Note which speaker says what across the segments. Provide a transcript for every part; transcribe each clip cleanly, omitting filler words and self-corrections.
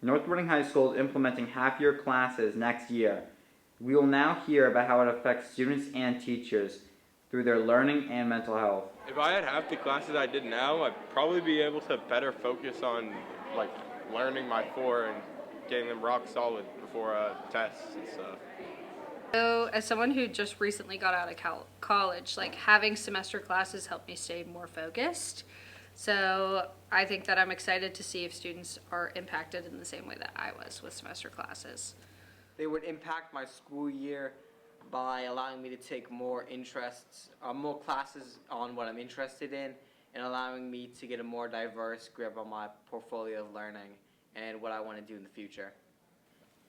Speaker 1: North Reading High School is implementing half-year classes next year. We will now hear about how it affects students and teachers through their learning and mental health.
Speaker 2: If I had half the classes I did now, I'd probably be able to better focus on learning my four and getting them rock solid before tests and stuff.
Speaker 3: So, as someone who just recently got out of college, having semester classes helped me stay more focused. So, I think that I'm excited to see if students are impacted in the same way that I was with semester classes.
Speaker 4: They would impact my school year by allowing me to take more classes on what I'm interested in, and allowing me to get a more diverse grip on my portfolio of learning and what I want to do in the future.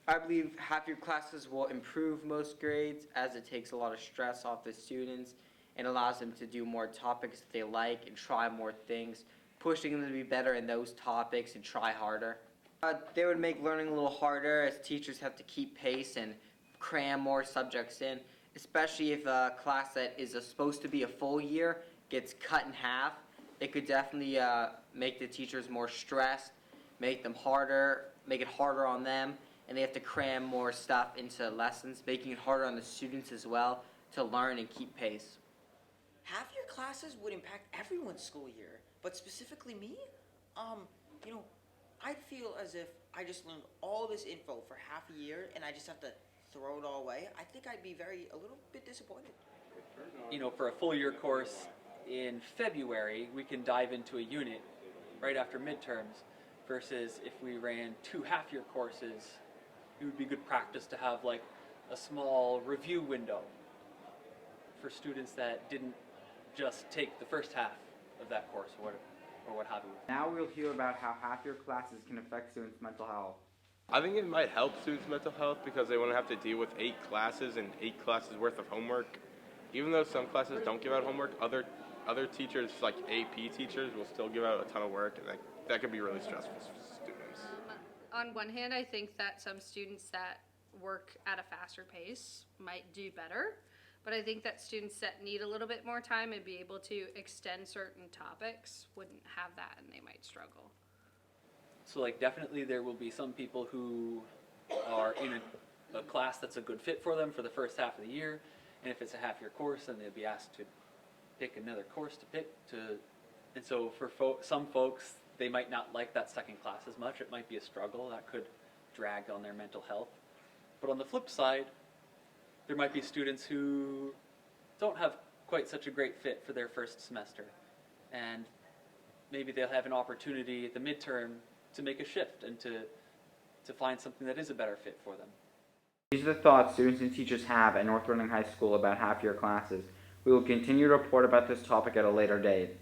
Speaker 4: I believe half-year classes will improve most grades, as it takes a lot of stress off the students and allows them to do more topics that they like and try more things, pushing them to be better in those topics and try harder. They would make learning a little harder, as teachers have to keep pace and cram more subjects in, especially if a class that is supposed to be a full year gets cut in half. It could definitely make the teachers more stressed, make it harder on them, and they have to cram more stuff into lessons, making it harder on the students as well to learn and keep pace.
Speaker 5: Half-year classes would impact everyone's school year, but specifically me, I'd feel as if I just learned all this info for half a year and I just have to throw it all away. I think I'd be a little bit disappointed.
Speaker 6: For a full year course in February, we can dive into a unit right after midterms, versus if we ran 2 half-year courses, it would be good practice to have a small review window for students that didn't just take the first half of that course or what have you.
Speaker 1: Now we'll hear about how half-year classes can affect students' mental health.
Speaker 2: I think it might help students' mental health because they won't have to deal with 8 classes and 8 classes worth of homework. Even though some classes don't give out homework, other teachers, like AP teachers, will still give out a ton of work, and that could be really stressful for students.
Speaker 3: On one hand, I think that some students that work at a faster pace might do better, but I think that students that need a little bit more time and be able to extend certain topics wouldn't have that, and they might struggle.
Speaker 6: So definitely there will be some people who are in a class that's a good fit for them for the first half of the year, and if it's a half-year course, then they'll be asked to pick another course and so for some folks, they might not like that second class as much. It might be a struggle that could drag on their mental health. But on the flip side, there might be students who don't have quite such a great fit for their first semester, and maybe they'll have an opportunity at the midterm to make a shift and to find something that is a better fit for them.
Speaker 1: These are the thoughts students and teachers have at North Reading High School about half-year classes. We will continue to report about this topic at a later date.